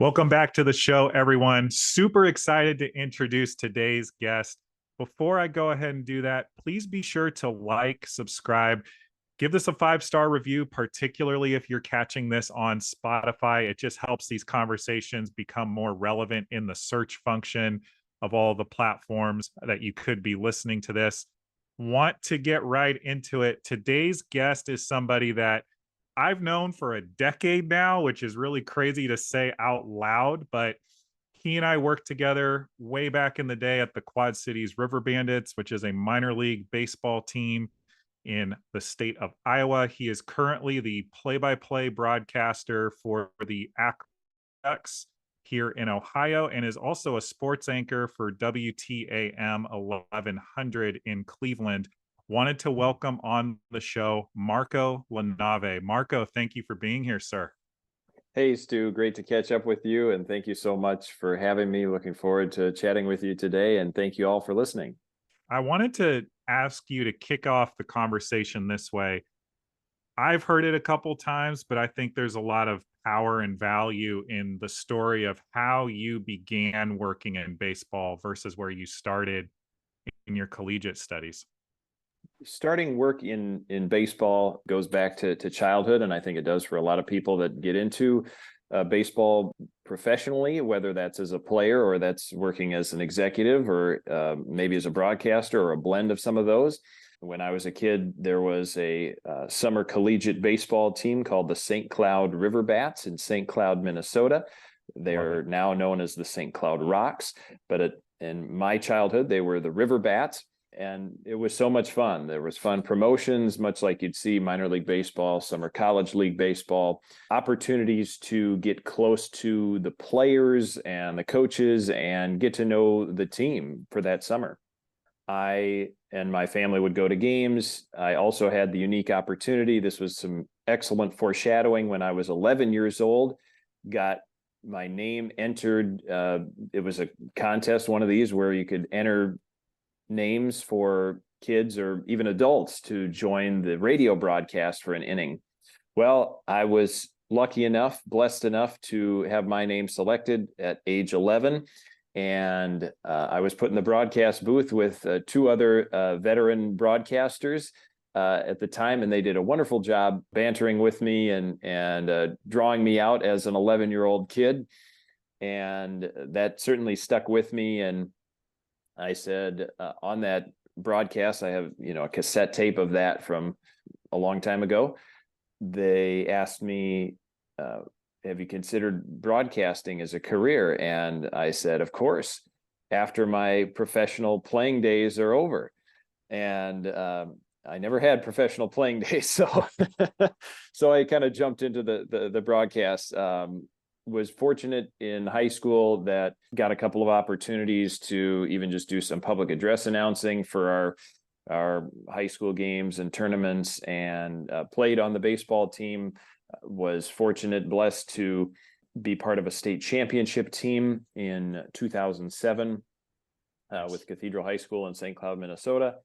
Welcome back to the show, everyone. Super excited to introduce today's guest. Before I go ahead and do that, please be sure to like, subscribe, give this a 5-star review, particularly if you're catching this on Spotify. It just helps these conversations become more relevant in the search function of all the platforms that you could be listening to this. Want to get right into it. Today's guest is somebody that I've known for a decade now, which is really crazy to say out loud, but he and I worked together way back in the day at the Quad Cities River Bandits, which is a minor league baseball team in the state of Iowa. He is currently the play-by-play broadcaster for the Akron RubberDucks here in Ohio and is also a sports anchor for WTAM 1100 in Cleveland. Wanted to welcome on the show Marco LaNave. Marco, thank you for being here, sir. Hey, Stu, great to catch up with you, and thank you so much for having me. Looking forward to chatting with you today, and thank you all for listening. I wanted to ask you to kick off the conversation this way. I've heard it a couple times, but I think there's a lot of power and value in the story of how you began working in baseball versus where you started in your collegiate studies. Starting work in baseball goes back to childhood, and I think it does for a lot of people that get into baseball professionally, whether that's as a player or that's working as an executive or maybe as a broadcaster or a blend of some of those. When I was a kid, there was a summer collegiate baseball team called the St. Cloud River Bats in St. Cloud, Minnesota. They are now known as the St. Cloud Rocks, but in my childhood, they were the River Bats. And it was so much fun. There was fun promotions, much like you'd see minor league baseball, summer college league baseball, opportunities to get close to the players and the coaches and get to know the team for that summer. I and my family would go to games. I also had the unique opportunity. This was some excellent foreshadowing when I was 11 years old, got my name entered. It was a contest, one of these where you could enter names for kids or even adults to join the radio broadcast for an inning. Well, I was lucky enough, blessed enough to have my name selected at age 11. And I was put in the broadcast booth with two other veteran broadcasters at the time, and they did a wonderful job bantering with me and drawing me out as an 11-year-old kid. And that certainly stuck with me. And I said on that broadcast, I have, a cassette tape of that from a long time ago. They asked me, have you considered broadcasting as a career? And I said, of course, after my professional playing days are over. And I never had professional playing days. So I kind of jumped into the broadcast. Was fortunate in high school that got a couple of opportunities to even just do some public address announcing for our high school games and tournaments, and played on the baseball team. Was fortunate, blessed to be part of a state championship team in 2007 with Cathedral High School in St. Cloud, Minnesota.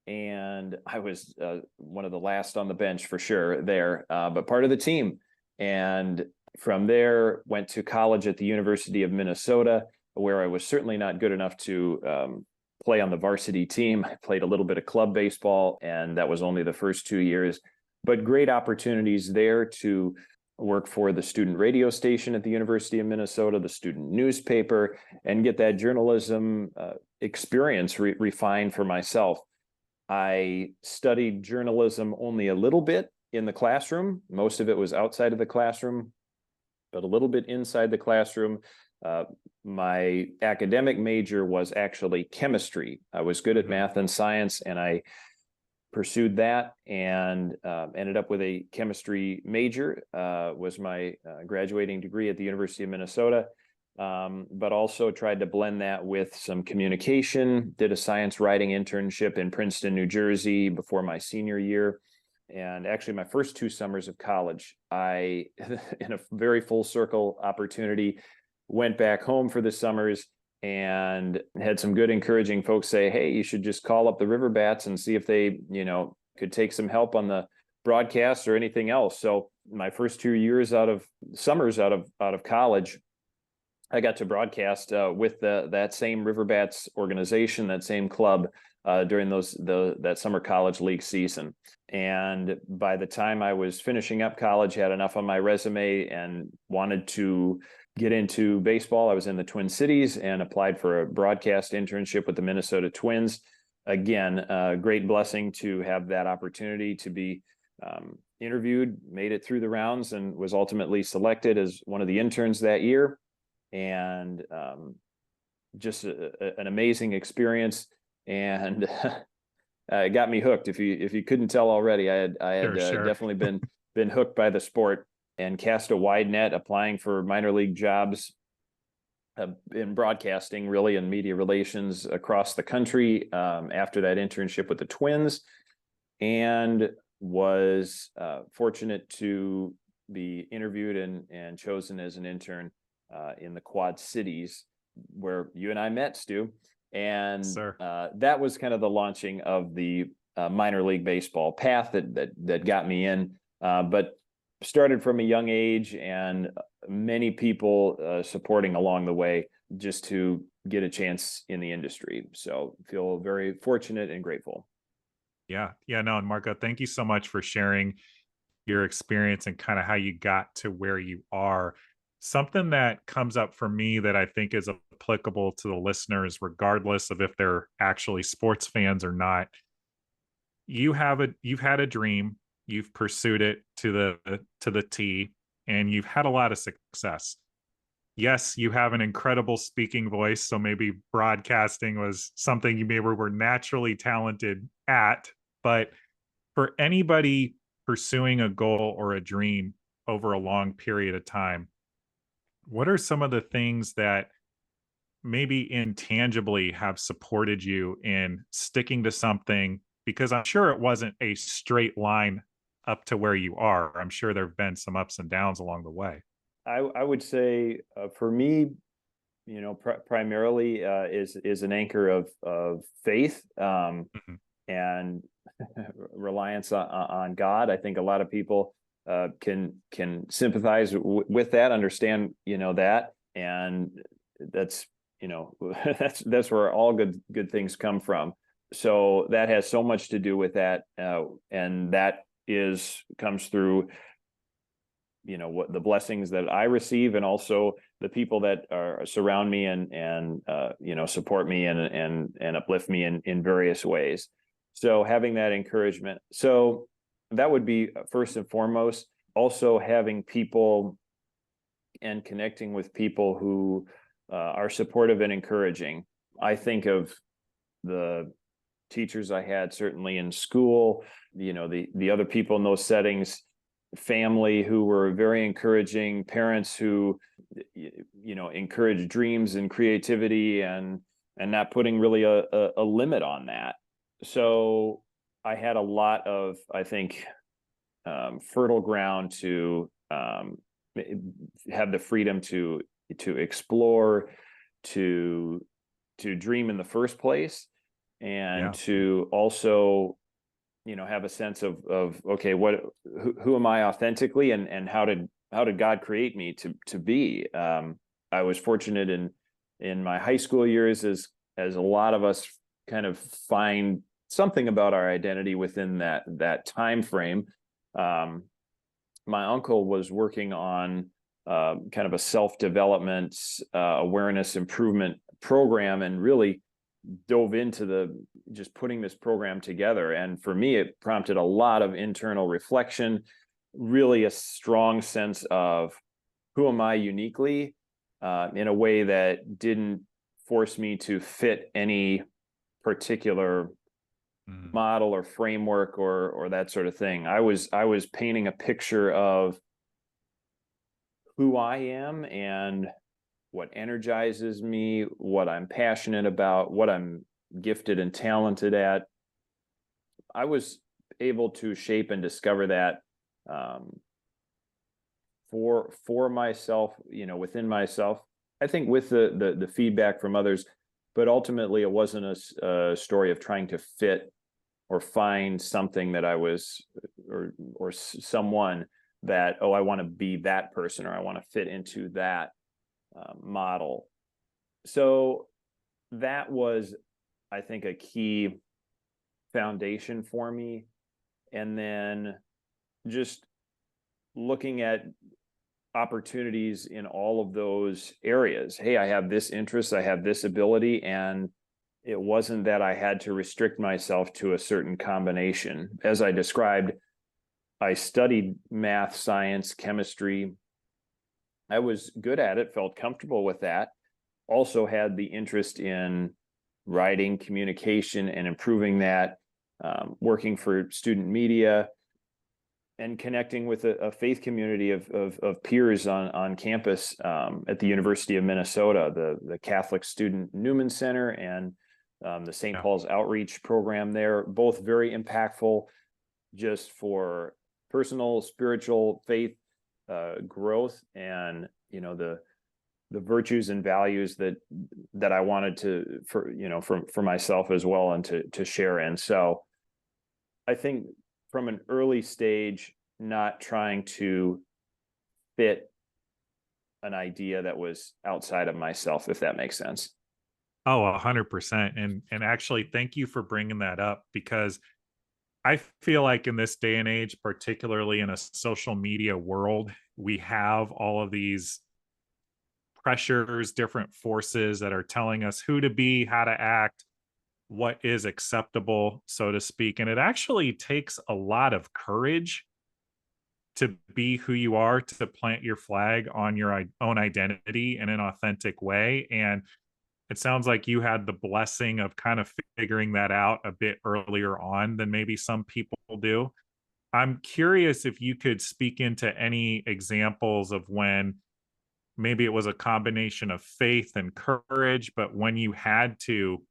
And I was one of the last on the bench for sure there, but part of the team. And from there, went to college at the University of Minnesota, where I was certainly not good enough to play on the varsity team. I played a little bit of club baseball, and that was only the first 2 years. But great opportunities there to work for the student radio station at the University of Minnesota, the student newspaper, and get that journalism experience refined for myself. I studied journalism only a little bit in the classroom. Most of it was outside of the classroom, but a little bit inside the classroom. My academic major was actually chemistry. I was good at math and science, and I pursued that and ended up with a chemistry major, was my graduating degree at the University of Minnesota, but also tried to blend that with some communication, did a science writing internship in Princeton, New Jersey before my senior year. And actually my first 2 summers of college, I, in a very full circle opportunity, went back home for the summers and had some good encouraging folks say, hey, you should just call up the River Bats and see if they, could take some help on the broadcast or anything else. So my first 2 years summers out of college I got to broadcast with that same Riverbats organization, that same club, during that summer college league season. And by the time I was finishing up college, had enough on my resume and wanted to get into baseball. I was in the Twin Cities and applied for a broadcast internship with the Minnesota Twins. Again, a great blessing to have that opportunity to be interviewed, made it through the rounds, and was ultimately selected as one of the interns that year. And just an amazing experience, and it got me hooked. If you couldn't tell already, I had Sure. definitely been hooked by the sport, and cast a wide net applying for minor league jobs in broadcasting, really, and media relations across the country after that internship with the Twins, and was fortunate to be interviewed and chosen as an intern in the Quad Cities, where you and I met, Stu. And that was kind of the launching of the minor league baseball path that got me in. But started from a young age, and many people supporting along the way just to get a chance in the industry. So feel very fortunate and grateful. Yeah. No, and Marco, thank you so much for sharing your experience and kind of how you got to where you are. Something that comes up for me that I think is applicable to the listeners, regardless of if they're actually sports fans or not. You've had a dream, you've pursued it to the T, and you've had a lot of success. Yes, you have an incredible speaking voice, so maybe broadcasting was something you maybe were naturally talented at. But for anybody pursuing a goal or a dream over a long period of time, what are some of the things that maybe intangibly have supported you in sticking to something? Because I'm sure it wasn't a straight line up to where you are. I'm sure there have been some ups and downs along the way. I would say for me, primarily is an anchor of faith and reliance on God. I think a lot of people can sympathize with that, understand that, and that's that's where all good things come from. So that has so much to do with that, and that comes through what the blessings that I receive, and also the people that surround me and support me and uplift me in various ways. So having that encouragement. So that would be first and foremost. Also having people and connecting with people who are supportive and encouraging. I think of the teachers I had certainly in school, the other people in those settings, family who were very encouraging, parents who encourage dreams and creativity and not putting really a limit on that. So I had a lot of, I think, fertile ground to have the freedom to explore, to dream in the first place, and to also have a sense of okay, who am I authentically, and how did God create me to be. I was fortunate in my high school years, as a lot of us kind of find something about our identity within that time frame. My uncle was working on kind of a self-development awareness improvement program, and really dove into just putting this program together. And for me, it prompted a lot of internal reflection, really a strong sense of who am I uniquely, in a way that didn't force me to fit any particular model or framework or that sort of thing. I was painting a picture of who I am and what energizes me, what I'm passionate about, what I'm gifted and talented at. I was able to shape and discover that for myself, within myself. I think with the feedback from others, but ultimately it wasn't a story of trying to fit or find something that I was, or someone that, I want to be that person, or I want to fit into that. model. So that was, I think, a key foundation for me. And then just looking at opportunities in all of those areas. Hey, I have this interest, I have this ability, and it wasn't that I had to restrict myself to a certain combination. As I described, I studied math, science, chemistry. I was good at it, felt comfortable with that. Also had the interest in writing, communication, and improving that, working for student media, and connecting with a faith community of peers on campus at the University of Minnesota, the Catholic Student Newman Center and the St. Paul's Outreach program there, both very impactful just for personal, spiritual faith growth, and the virtues and values that I wanted to for myself as well, and to share in. So I think from an early stage, not trying to fit an idea that was outside of myself, if that makes sense. Oh, 100%. And actually, thank you for bringing that up, because I feel like in this day and age, particularly in a social media world, we have all of these pressures, different forces that are telling us who to be, how to act, what is acceptable, so to speak. And it actually takes a lot of courage to be who you are, to plant your flag on your own identity in an authentic way. And it sounds like you had the blessing of kind of figuring that out a bit earlier on than maybe some people do. I'm curious if you could speak into any examples of when maybe it was a combination of faith and courage, but when you had to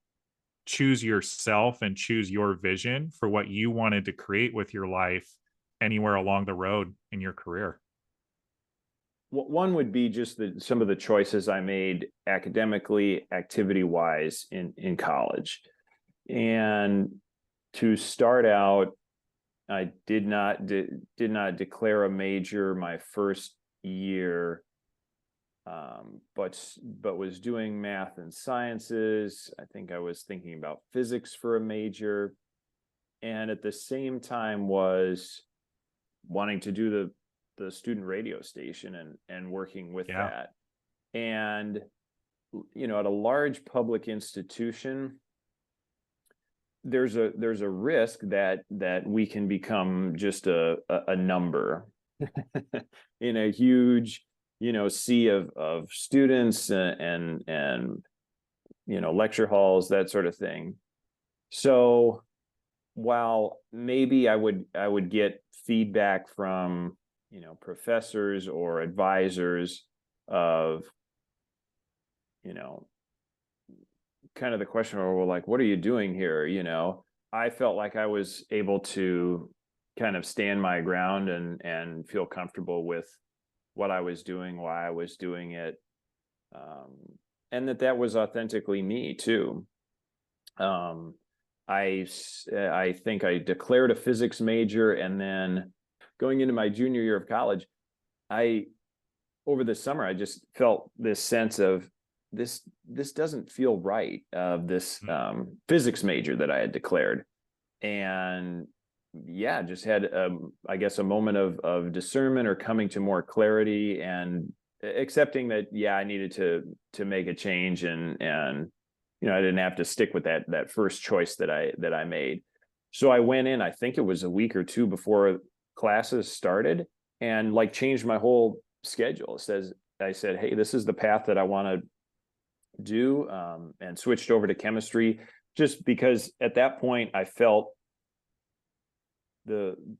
choose yourself and choose your vision for what you wanted to create with your life anywhere along the road in your career. One would be just some of the choices I made academically, activity-wise in college. And to start out, I did not declare a major my first year, but was doing math and sciences. I think I was thinking about physics for a major, and at the same time was wanting to do the student radio station and working with that. And at a large public institution, there's a risk that we can become just a number in a huge sea of students and lecture halls, that sort of thing. So while maybe I would get feedback from professors or advisors of kind of the question, or well, like, what are you doing here? I felt like I was able to kind of stand my ground and feel comfortable with what I was doing, why I was doing it, and that was authentically me too. I think I declared a physics major, and then going into my junior year of college, over the summer, I just felt this sense of this doesn't feel right, this physics major that I had declared. And just had I guess a moment of discernment, or coming to more clarity, and accepting that I needed to make a change, and I didn't have to stick with that first choice that I made. So I went in, I think it was a week or two before classes started, and changed my whole schedule. I said, hey, this is the path that I want to do, and switched over to chemistry, just because at that point I felt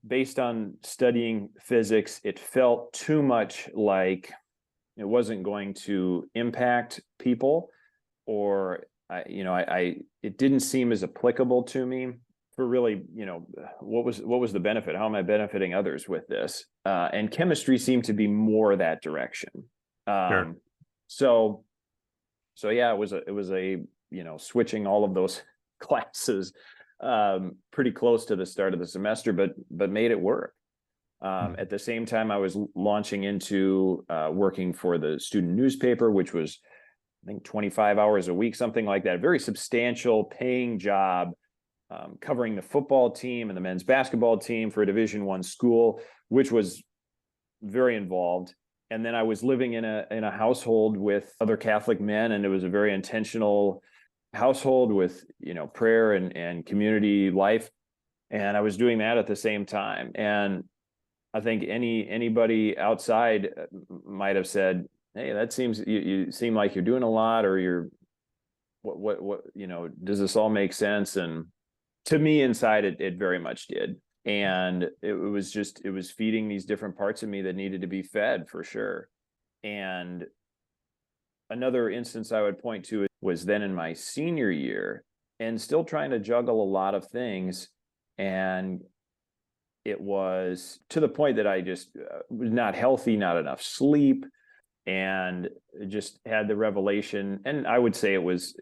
based on studying physics, it felt too much like it wasn't going to impact people, or it didn't seem as applicable to me for really, what was the benefit? How am I benefiting others with this? And chemistry seemed to be more that direction. Sure. So it was a switching all of those classes pretty close to the start of the semester, but made it work. At the same time, I was launching into working for the student newspaper, which was, I think, 25 hours a week, something like that. A very substantial paying job, covering the football team and the men's basketball team for a Division I school, which was very involved. And then I was living in a household with other Catholic men, and it was a very intentional household with, prayer and community life. And I was doing that at the same time. And I think anybody outside might have said, "Hey, that seems, you seem like you're doing a lot, or you're what does this all make sense?" And to me, inside, it very much did. And it was feeding these different parts of me that needed to be fed, for sure. And another instance I would point to was then in my senior year, and still trying to juggle a lot of things. And it was to the point that I just was not healthy, not enough sleep, and just had the revelation. And I would say it was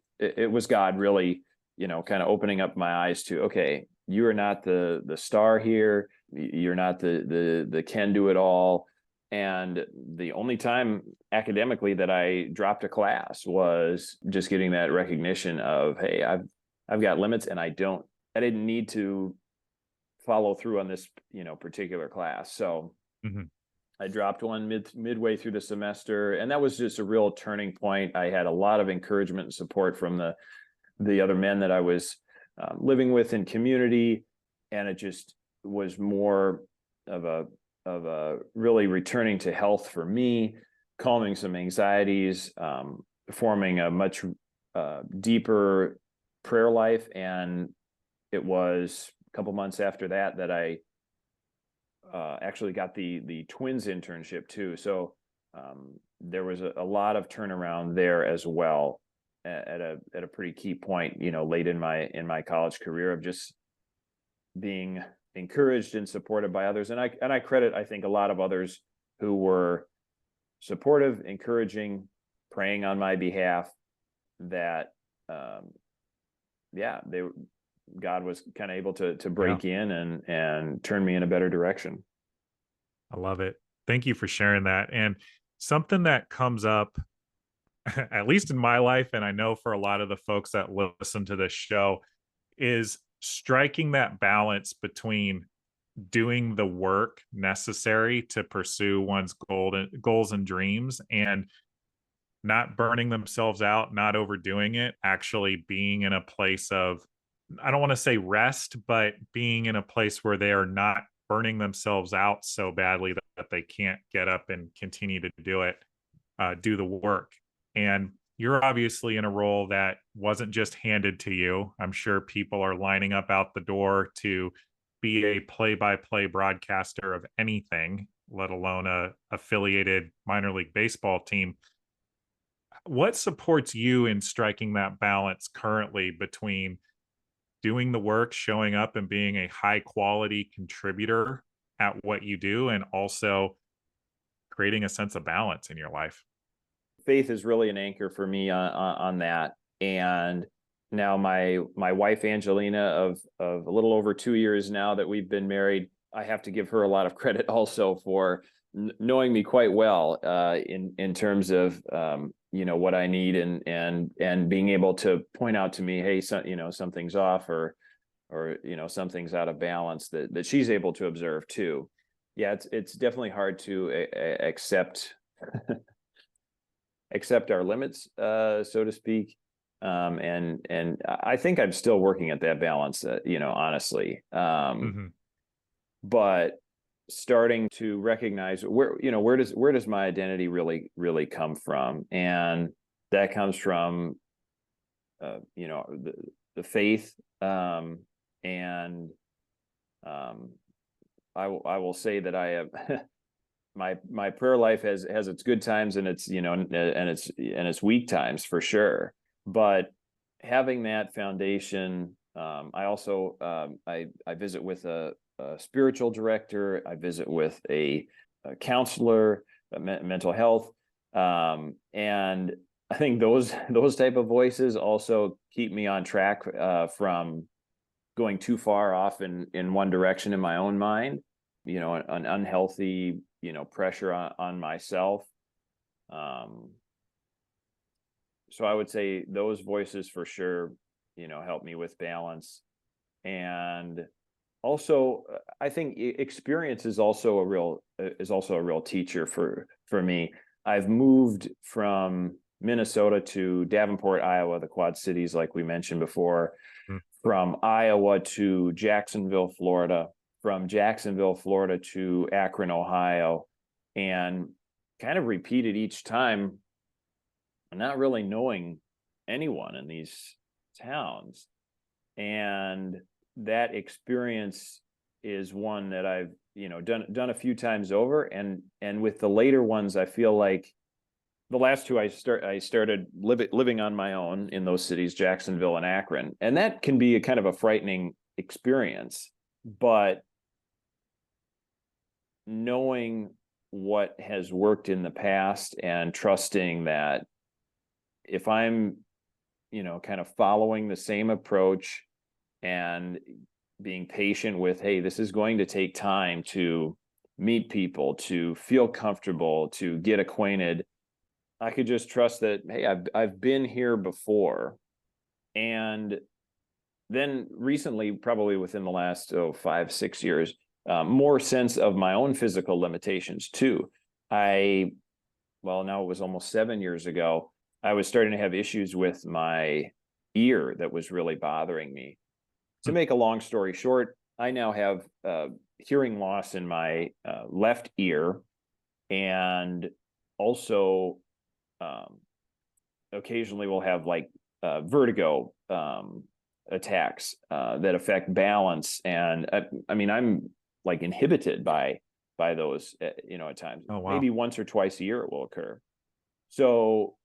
God really, kind of opening up my eyes to, okay, you are not the star here. You're not the can do it all. And the only time academically that I dropped a class was just getting that recognition of, hey, I've got limits, and I didn't need to follow through on this, particular class. So I dropped one midway through the semester, and that was just a real turning point. I had a lot of encouragement and support from the other men that I was living with in community, and it just was more of a really returning to health for me, calming some anxieties, forming a much deeper prayer life. And it was a couple months after that I actually got the twins internship too. So there was a lot of turnaround there as well, at a pretty key point, late in my college career, of just being encouraged and supported by others. And I credit, I think, a lot of others who were supportive, encouraging, praying on my behalf, that God was kind of able to break in and turn me in a better direction. I love it. Thank you for sharing that. And something that comes up, at least in my life, and I know for a lot of the folks that listen to this show, is striking that balance between doing the work necessary to pursue one's goals and dreams, and not burning themselves out, not overdoing it, actually being in a place of, I don't want to say rest, but being in a place where they are not burning themselves out so badly that they can't get up and continue to do the work. And you're obviously in a role that wasn't just handed to you. I'm sure people are lining up out the door to be a play-by-play broadcaster of anything, let alone a affiliated minor league baseball team. What supports you in striking that balance currently between doing the work, showing up, and being a high quality contributor at what you do, and also creating a sense of balance in your life? Faith is really an anchor for me on that. And now my wife, Angelina, of a little over 2 years now that we've been married, I have to give her a lot of credit also for knowing me quite well, in terms of what I need, and being able to point out to me, hey, something's off, or something's out of balance, that she's able to observe too. Yeah, it's definitely hard to accept our limits, so to speak. And I think I'm still working at that balance, honestly. But starting to recognize where does my identity really come from? And that comes from, the faith. And I will say that I have my prayer life has its good times, and its and its weak times, for sure. But having that foundation, I also I visit with a spiritual director. I visit with a counselor, mental health, and I think those type of voices also keep me on track from going too far off in one direction in my own mind. an unhealthy, pressure on myself. So I would say those voices for sure, help me with balance. And also, I think experience is also a real teacher for me. I've moved from Minnesota to Davenport, Iowa, the Quad Cities, like we mentioned before, Mm. from Iowa to Jacksonville, Florida, from Jacksonville, Florida to Akron, Ohio, and kind of repeated each time, not really knowing anyone in these towns. And that experience is one that I've, done a few times over. And with the later ones, I feel like the last two I started living on my own in those cities, Jacksonville and Akron. And that can be a kind of a frightening experience, but knowing what has worked in the past and trusting that if I'm, kind of following the same approach and being patient with, hey, this is going to take time to meet people, to feel comfortable, to get acquainted. I could just trust that, hey, I've been here before. And then recently, probably within the last 5-6 years, more sense of my own physical limitations too. Now it was almost 7 years ago, I was starting to have issues with my ear that was really bothering me. To make a long story short, I now have hearing loss in my left ear, and also occasionally we'll have like vertigo attacks that affect balance. And I'm like inhibited by those, at times. Oh, wow. Maybe once or twice a year it will occur. So,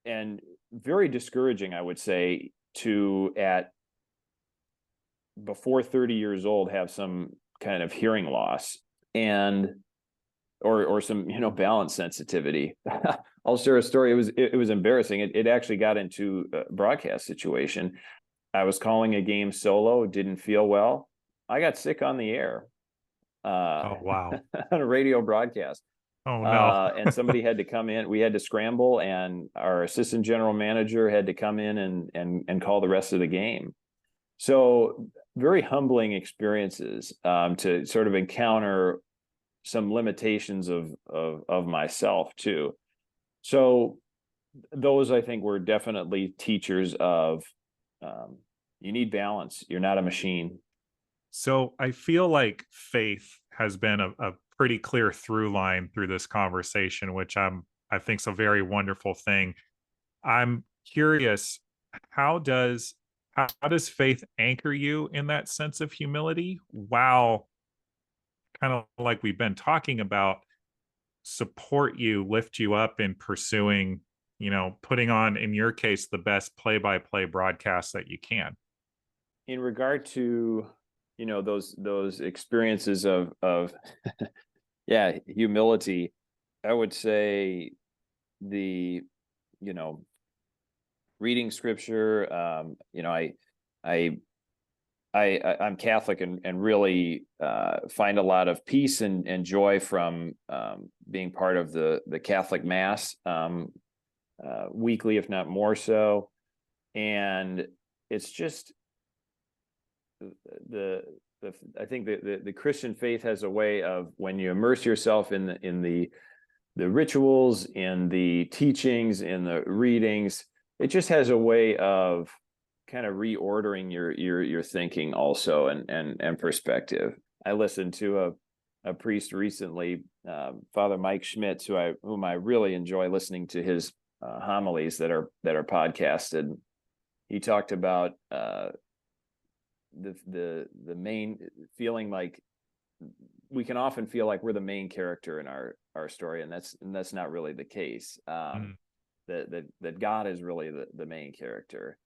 and very discouraging, I would say, to at before 30 years old have some kind of hearing loss and or some balance sensitivity. I'll share a story. It was embarrassing. It actually got into a broadcast situation. I was calling a game solo, didn't feel well. I got sick on the air. Oh, wow. On a radio broadcast. Oh, no. And somebody had to come in. We had to scramble, and our assistant general manager had to come in and call the rest of the game. So very humbling experiences to sort of encounter some limitations of myself too. So those, I think, were definitely teachers of you need balance. You're not a machine. So I feel like faith has been a pretty clear through line through this conversation, which I think is a very wonderful thing. I'm curious, how does faith anchor you in that sense of humility, while kind of like we've been talking about, support you, lift you up in pursuing, putting on, in your case, the best play-by-play broadcast that you can? In regard to those experiences of yeah, humility, I would say the reading scripture. I'm Catholic and really find a lot of peace and joy from being part of the Catholic Mass weekly, if not more so. And it's just I think the Christian faith has a way of, when you immerse yourself in the rituals, in the teachings, in the readings, it just has a way of kind of reordering your thinking also, and perspective. I listened to a priest recently, Father Mike Schmitz, whom I really enjoy listening to his homilies that are podcasted. He talked about the main feeling, like we can often feel like we're the main character in our story, and that's not really the case. That God is really the main character.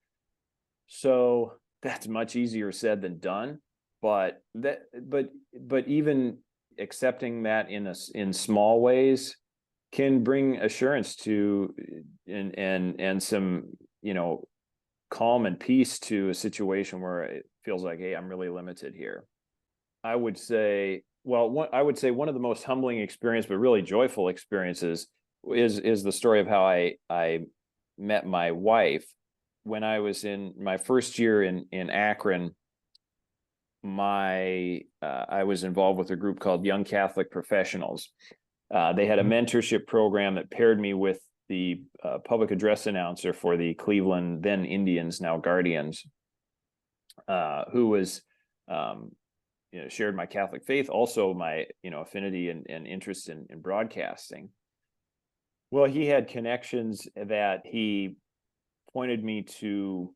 So that's much easier said than done, but even accepting that in small ways can bring assurance to and some calm and peace to a situation where it feels like, hey, I'm really limited here. I would say Well, I would say one of the most humbling experience, but really joyful experiences is the story of how I met my wife when I was in my first year in Akron. I was involved with a group called Young Catholic Professionals. They had a mentorship program that paired me with the public address announcer for the Cleveland, then Indians, now Guardians, who was shared my Catholic faith, also my affinity and interest in broadcasting. Well, he had connections that he pointed me to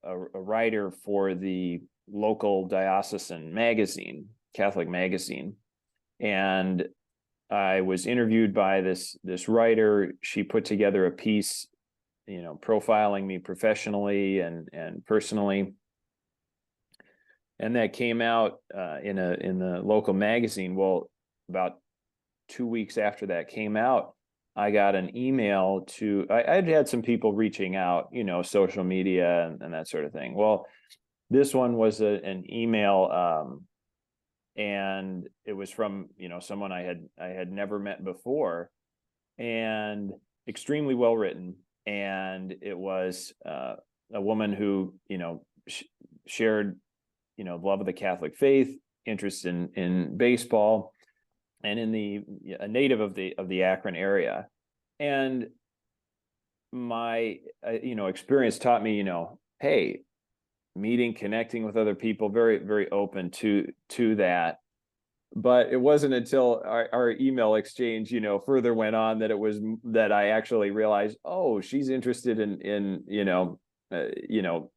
a writer for the local diocesan magazine, Catholic magazine, and I was interviewed by this writer. She put together a piece, profiling me professionally and personally, and that came out in the local magazine. Well, about 2 weeks after that came out, I got an email I'd had some people reaching out, social media and that sort of thing. Well, this one was an email, and it was from someone I had never met before, and extremely well written. And it was a woman who shared love of the Catholic faith, interest in baseball, and a native of the Akron area. And my experience taught me, hey, connecting with other people, very, very open to that. But it wasn't until our email exchange, further went on that I actually realized, oh, she's interested in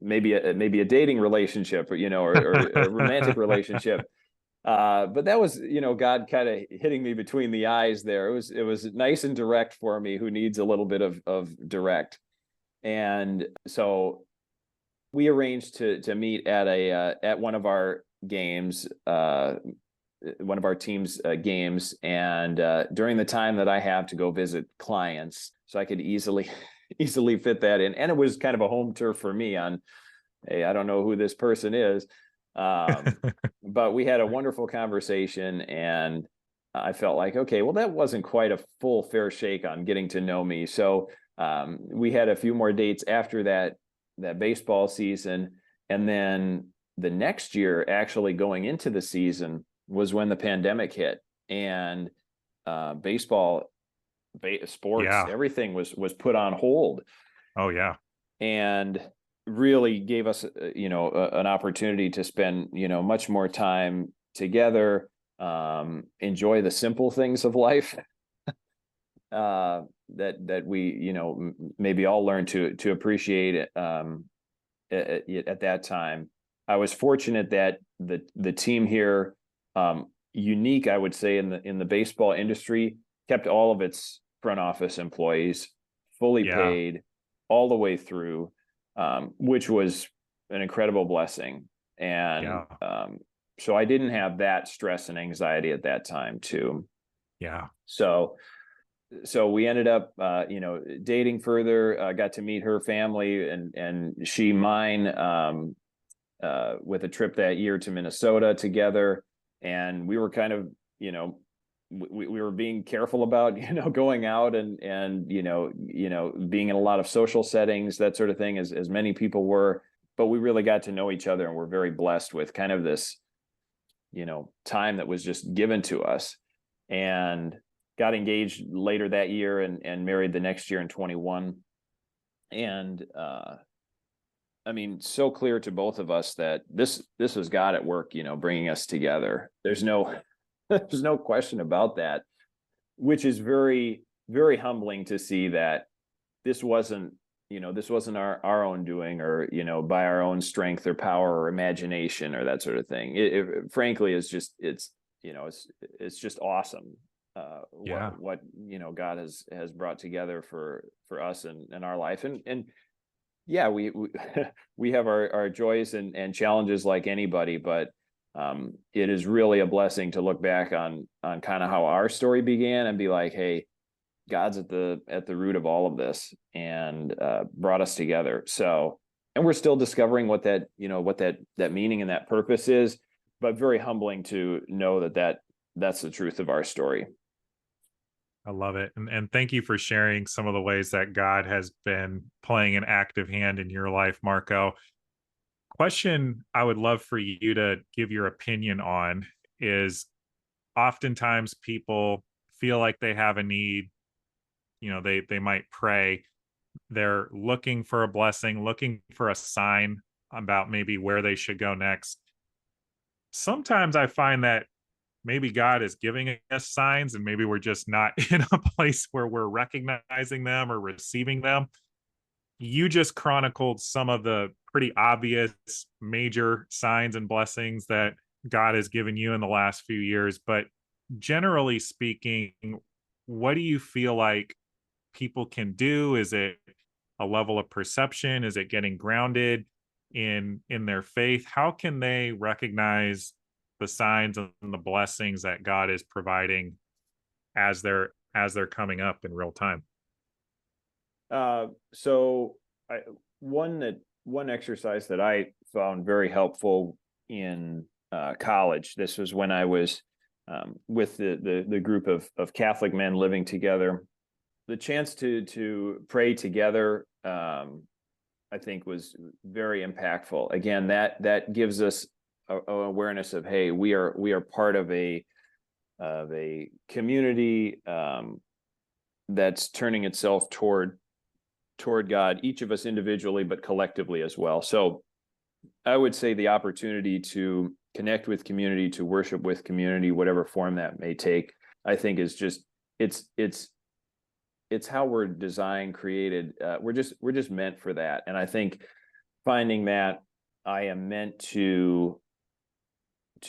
maybe a dating relationship, or a romantic relationship. But that was, God kind of hitting me between the eyes there. It was nice and direct for me, who needs a little bit of direct. And so we arranged to meet at one of our games, one of our team's games, and during the time that I have to go visit clients, so I could easily fit that in. And it was kind of a home turf for me on, hey, I don't know who this person is, but we had a wonderful conversation, and I felt like, okay, well, that wasn't quite a full fair shake on getting to know me. So we had a few more dates after that baseball season, and then the next year, actually going into the season, was when the pandemic hit, and baseball, sports, everything was put on hold. Oh yeah. And really gave us an opportunity to spend much more time together, enjoy the simple things of life, that we maybe all learned to appreciate it at that time. I was fortunate that the team here, unique, I would say, in the baseball industry, kept all of its front office employees fully paid all the way through, which was an incredible blessing. And so I didn't have that stress and anxiety at that time too. Yeah. So we ended up, dating further, got to meet her family and she mine, with a trip that year to Minnesota together. And we were kind of, we were being careful about, going out and being in a lot of social settings, that sort of thing, as many people were, but we really got to know each other, and we're very blessed with kind of this, time that was just given to us, and got engaged later that year and married the next year in 21. And, I mean, so clear to both of us that this was God at work, bringing us together. There's no question about that, which is very, very humbling to see that this wasn't our own doing, or, by our own strength or power or imagination or that sort of thing. It frankly is just, it's just awesome. What God has brought together for us and our life. And yeah, we have our joys and challenges like anybody, but it is really a blessing to look back on kind of how our story began and be like, hey, God's at the root of all of this, and brought us together. So, and we're still discovering what that meaning and that purpose is, but very humbling to know that that's the truth of our story. I love it. And thank you for sharing some of the ways that God has been playing an active hand in your life, Marco. Question I would love for you to give your opinion on is, oftentimes people feel like they have a need, they might pray, they're looking for a blessing, looking for a sign about maybe where they should go next. Sometimes I find that maybe God is giving us signs and maybe we're just not in a place where we're recognizing them or receiving them. You just chronicled some of the pretty obvious major signs and blessings that God has given you in the last few years. But generally speaking, what do you feel like people can do? Is it a level of perception? Is it getting grounded in their faith? How can they recognize the signs and the blessings that God is providing as they're coming up in real time? So one exercise that I found very helpful in college. This was when I was with the group of Catholic men living together. The chance to pray together, I think, was very impactful. Again, that gives us a awareness of, hey, we are part of a community that's turning itself toward God, each of us individually, but collectively as well. So I would say the opportunity to connect with community, to worship with community, whatever form that may take, I think is just, it's how we're designed, created. We're just meant for that. And I think finding that I am meant to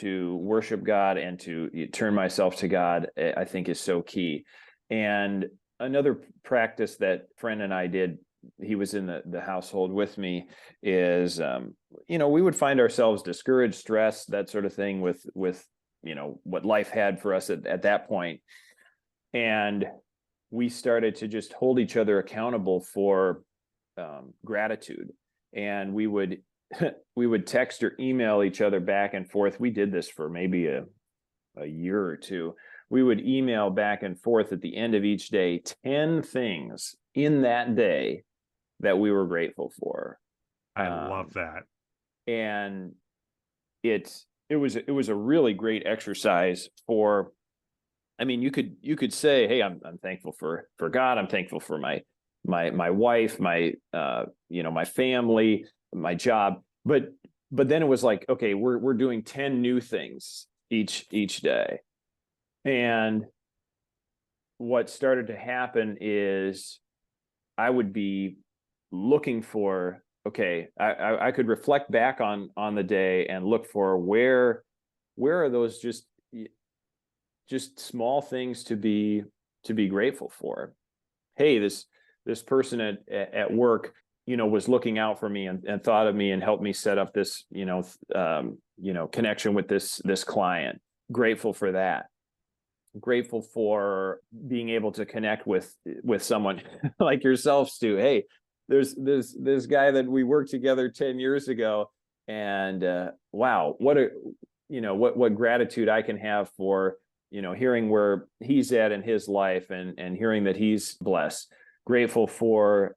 worship God and to turn myself to God, I think is so key. And another practice that friend and I did, he was in the household with me, is, we would find ourselves discouraged, stressed, that sort of thing with what life had for us at that point. And we started to just hold each other accountable for gratitude. And we would text or email each other back and forth. We did this for maybe a year or two. We would email back and forth at the end of each day 10 things in that day that we were grateful for. I love that. And it was a really great exercise for, I mean, you could say, hey, I'm thankful for God. I'm thankful for my wife, my my family, my job. But then it was like, okay, we're doing 10 new things each day. And what started to happen is I would be looking for, okay, I could reflect back on the day and look for where are those just small things to be grateful for. Hey, this person at work, was looking out for me and thought of me and helped me set up this, connection with this client. Grateful for that. Grateful for being able to connect with someone like yourself, Stu. Hey, there's this guy that we worked together 10 years ago, and wow, what gratitude I can have for hearing where he's at in his life and hearing that he's blessed. Grateful for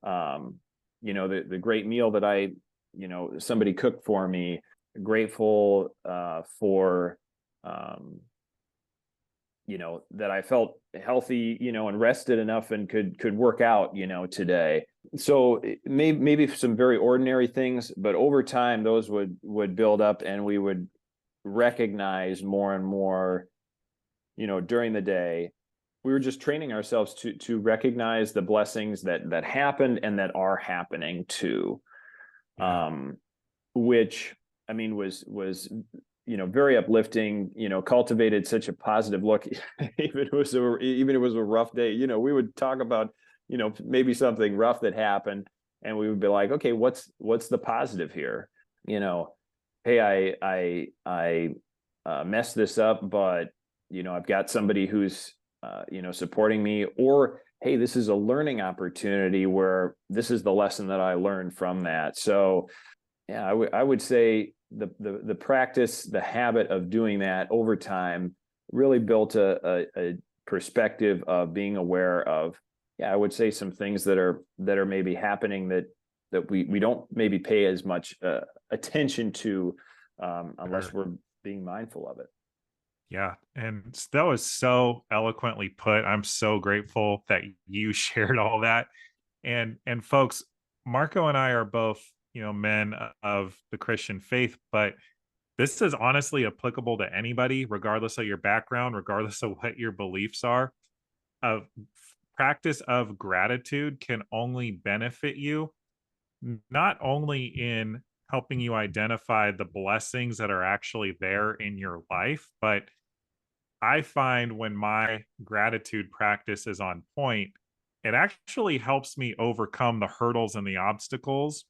the great meal that I somebody cooked for me. Grateful for that I felt healthy, and rested enough and could work out, today. So maybe some very ordinary things, but over time those would build up, and we would recognize more and more, during the day. We were just training ourselves to recognize the blessings that happened and that are happening too. Which, I mean, was very uplifting, cultivated such a positive look. Even it was a rough day, we would talk about, maybe something rough that happened, and we would be like, okay, what's the positive here? Hey, I messed this up, but, I've got somebody who's, supporting me, or, hey, this is a learning opportunity where this is the lesson that I learned from that. So yeah, I would say the practice, the habit of doing that over time really built a perspective of being aware of, I would say some things that are maybe happening that we don't maybe pay as much attention to unless we're being mindful of it. Yeah. And that was so eloquently put. I'm so grateful that you shared all that. And folks, Marco and I are both, men of the Christian faith, but this is honestly applicable to anybody, regardless of your background, regardless of what your beliefs are. A practice of gratitude can only benefit you, not only in helping you identify the blessings that are actually there in your life, but I find when my gratitude practice is on point, it actually helps me overcome the hurdles and the obstacles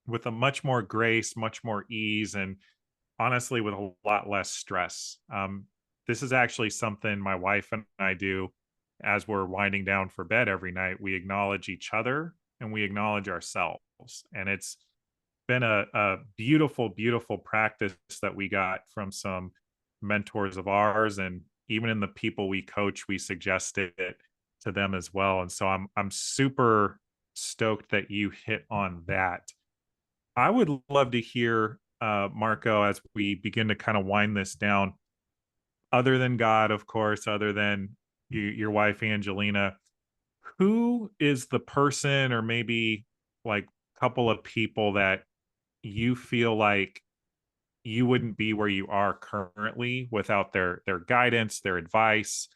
with a much more grace, much more ease, and honestly, with a lot less stress. This is actually something my wife and I do as we're winding down for bed every night. We acknowledge each other and we acknowledge ourselves. And it's been a beautiful, beautiful practice that we got from some mentors of ours. And even in the people we coach, we suggested it to them as well. And so I'm super stoked that you hit on that. I would love to hear, Marco, as we begin to kind of wind this down, other than God, of course, other than your wife, Angelina, who is the person or maybe like couple of people that you feel like you wouldn't be where you are currently without their guidance, their advice,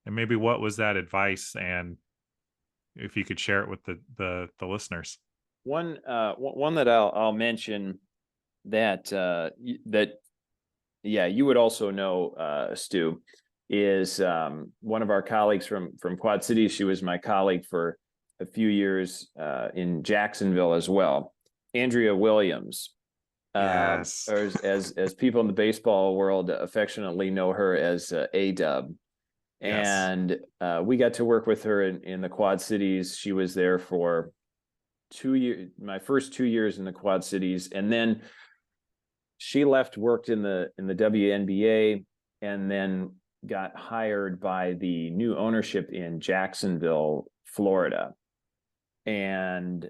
and maybe what was that advice, and if you could share it with the listeners. One that I'll mention that you would also know, Stu, is one of our colleagues from Quad Cities. She was my colleague for a few years in Jacksonville as well. Andrea Williams, Yes. or as people in the baseball world affectionately know her as A-Dub. Yes. And we got to work with her in the Quad Cities. She was there for 2 years, my first 2 years in the Quad Cities, and then she left, worked in the WNBA, and then got hired by the new ownership in Jacksonville, Florida. And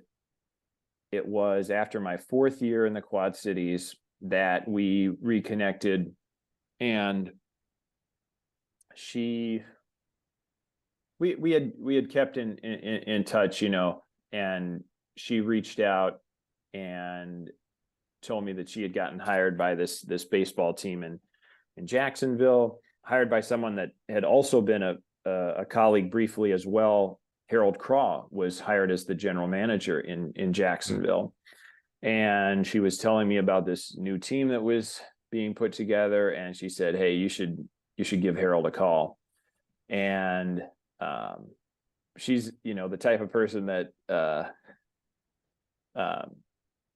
it was after my 4th year in the Quad Cities that we reconnected, and we had kept in touch, and she reached out and told me that she had gotten hired by this baseball team in Jacksonville, hired by someone that had also been a colleague briefly as well. Harold Craw was hired as the general manager in Jacksonville. And she was telling me about this new team that was being put together. And she said, "Hey, you should give Harold a call." And she's, the type of person that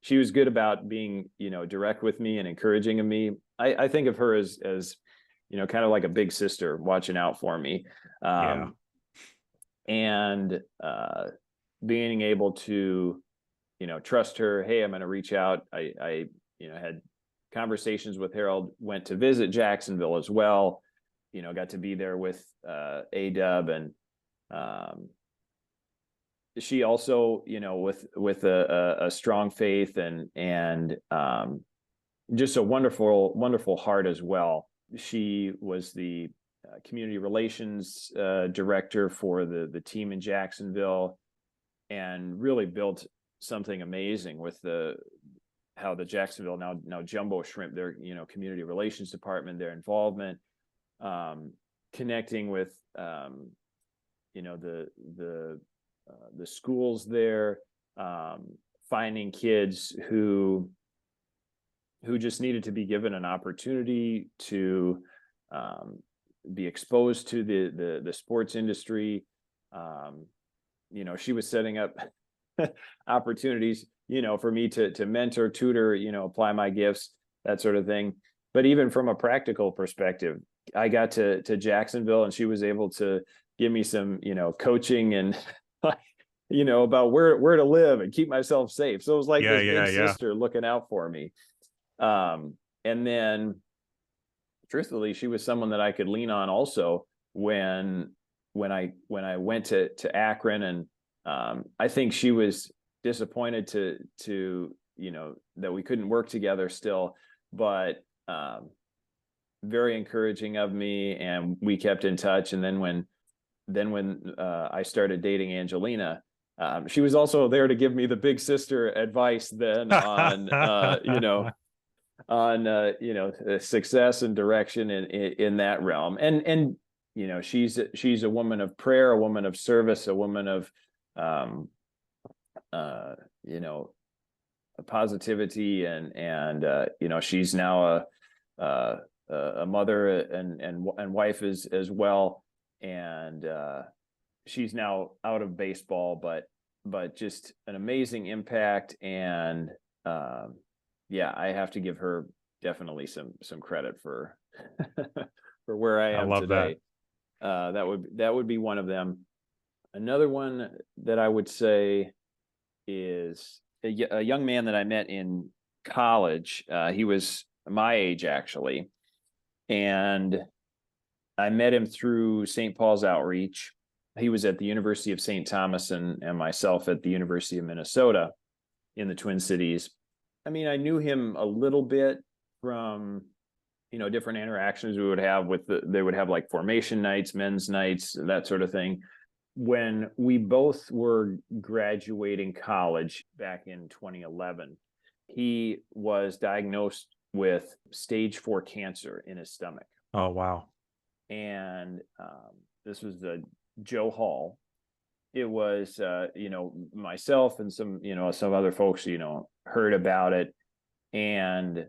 she was good about being, direct with me and encouraging of me. I think of her as kind of like a big sister watching out for me. And being able to, trust her. Hey, I'm going to reach out. I had conversations with Harold, went to visit Jacksonville as well, got to be there with A-Dub, and she also, with a strong faith and just a wonderful, wonderful heart as well. She was the community relations director for the team in Jacksonville, and really built something amazing with how the Jacksonville now Jumbo Shrimp, their community relations department, their involvement, connecting with the schools there, finding kids who just needed to be given an opportunity to be exposed to the sports industry. She was setting up opportunities, for me to mentor, tutor, apply my gifts, that sort of thing. But even from a practical perspective, I got to Jacksonville, and she was able to give me some, coaching and about where to live and keep myself safe. So it was like this big sister looking out for me. And then, truthfully, she was someone that I could lean on also when I went to Akron, and I think she was disappointed to that we couldn't work together still, but very encouraging of me, and we kept in touch. And then when I started dating Angelina, she was also there to give me the big sister advice then on success and direction in that realm. And she's a woman of prayer, a woman of service, a woman of positivity, and she's now a mother and wife as well, and she's now out of baseball, but just an amazing impact. And I have to give her definitely some credit for for where I am today. That would be one of them. Another one that I would say is a young man that I met in college. He was my age, actually, and I met him through St. Paul's Outreach. He was at the University of St. Thomas, and myself at the University of Minnesota in the Twin Cities. I mean, I knew him a little bit from different interactions we would have they would have like formation nights, men's nights, that sort of thing. When we both were graduating college back in 2011, he was diagnosed with stage 4 cancer in his stomach. Oh, wow. And this was Joe Hall. It was, myself and some other folks, heard about it. And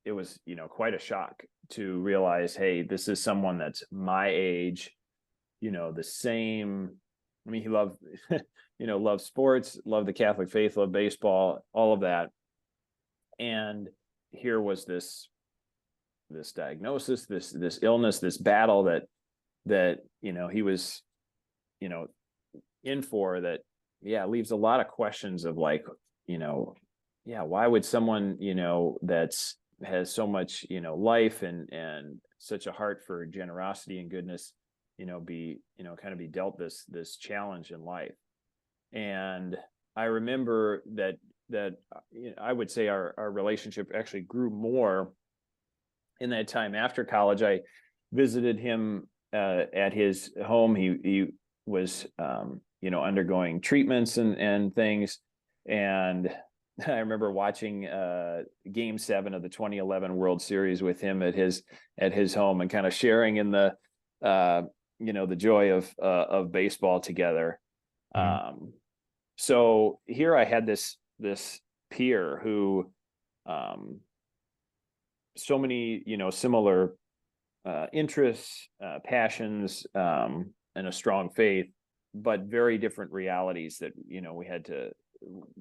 it was, quite a shock to realize, hey, this is someone that's my age, the same. I mean, he loved, loved sports, loved the Catholic faith, loved baseball, all of that. And here was this diagnosis, this illness, this battle that he was, in for, that, leaves a lot of questions of like, why would someone, that's has so much, life and such a heart for generosity and goodness, be dealt this challenge in life. And I remember that I would say our relationship actually grew more in that time after college. I visited him at his home. He was undergoing treatments and things, and I remember watching Game 7 of the 2011 World Series with him at his home, and kind of sharing in the the joy of baseball together. Mm-hmm. So here I had this peer who so many similar interests, passions, and a strong faith, but very different realities that we had to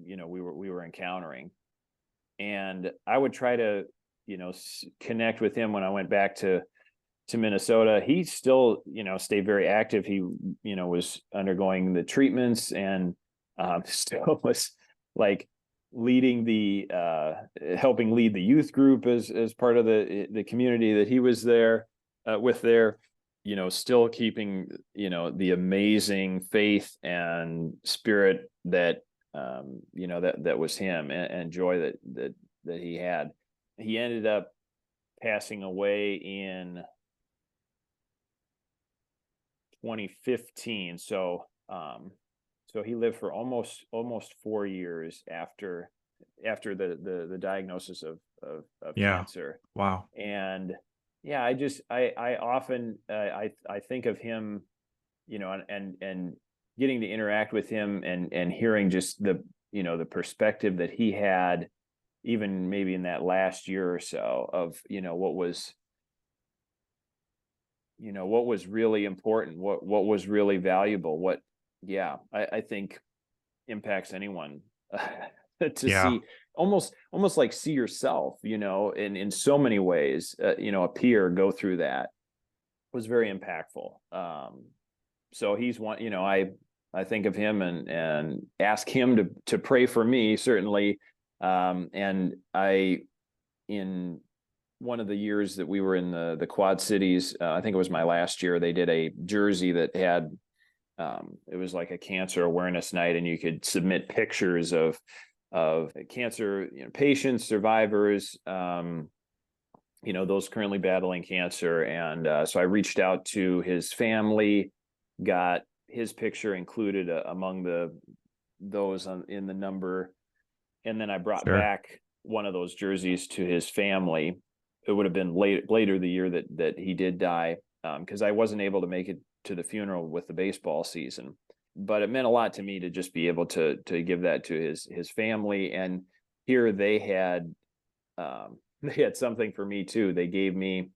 we were encountering. And I would try to connect with him when I went back to Minnesota. He still stayed very active. He was undergoing the treatments, and still was like leading helping lead the youth group as part of the community that he was there with there, still keeping the amazing faith and spirit that that was him, and joy that he had. He ended up passing away in 2015. So he lived for almost 4 years after the diagnosis of cancer. Wow. And I often I think of him, and getting to interact with him and hearing just the perspective that he had, even maybe in that last year or so, of what was really important, what was really valuable, I think impacts anyone to see, almost like see yourself, in so many ways, a peer go through that was very impactful. So he's one, I think of him and ask him to pray for me, certainly. And in one of the years that we were in the Quad Cities, I think it was my last year, they did a jersey that had, it was like a cancer awareness night, and you could submit pictures of cancer, patients, survivors, those currently battling cancer. And so I reached out to his family, got his picture included among those in the number. And then I brought back one of those jerseys to his family. It would have been later the year that he did die, because I wasn't able to make it to the funeral with the baseball season. But it meant a lot to me to just be able to give that to his family. And here they had something for me too. They gave me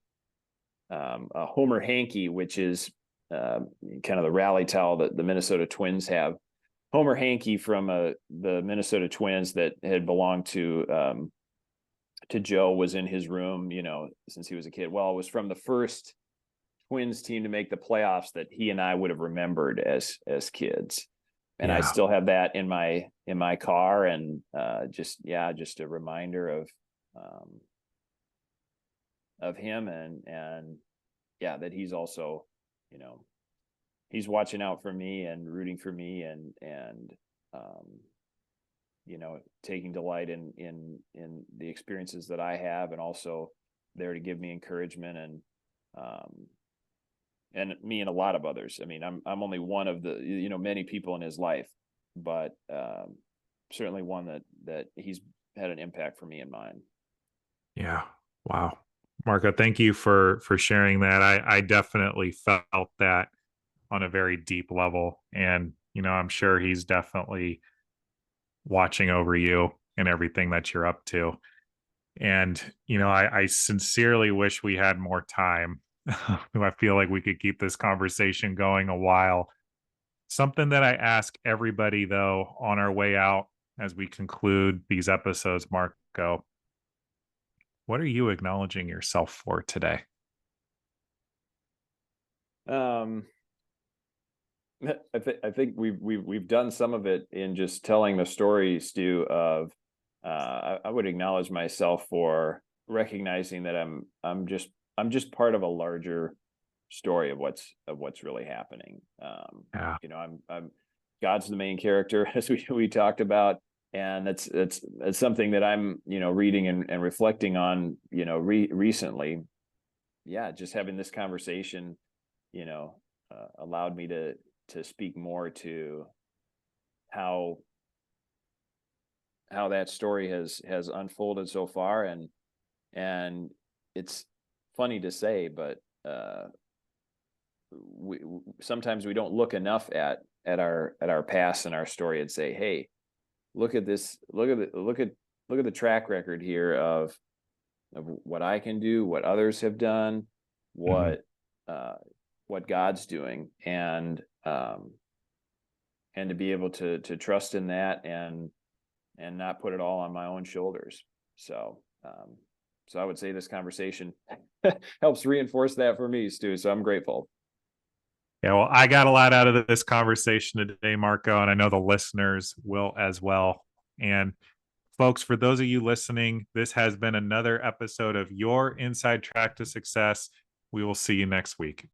a Homer hanky, which is kind of the rally towel that the Minnesota Twins have. Homer hanky from the Minnesota Twins that had belonged to Joe was in his room, since he was a kid. Well, it was from the first Twins team to make the playoffs that he and I would have remembered as kids. And I still have that in my car, and just a reminder of him, and that he's also, he's watching out for me and rooting for me, and taking delight in the experiences that I have, and also there to give me encouragement, and me and a lot of others. I mean, I'm only one of the, many people in his life, but certainly one that he's had an impact for me and mine. Yeah. Wow. Marco, thank you for sharing that. I definitely felt that on a very deep level. And, I'm sure he's definitely watching over you and everything that you're up to. And, I sincerely wish we had more time. I feel like we could keep this conversation going a while. Something that I ask everybody, though, on our way out as we conclude these episodes, Marco, what are you acknowledging yourself for today? I think we've done some of it in just telling the story, Stu, of I would acknowledge myself for recognizing that I'm just part of a larger story of what's really happening. I'm God's the main character, as we talked about, and that's something that I'm reading and reflecting on recently. Just having this conversation allowed me to speak more to how that story has unfolded so far, and it's funny to say, but sometimes we don't look enough at our past and our story and say, hey, look at this, look at the track record here of what I can do, what others have done, what God's doing, and to be able to trust in that and not put it all on my own shoulders. So I would say this conversation helps reinforce that for me, Stu. So I'm grateful. Yeah, well, I got a lot out of this conversation today, Marco, and I know the listeners will as well. And folks, for those of you listening, this has been another episode of Your Inside Track to Success. We will see you next week.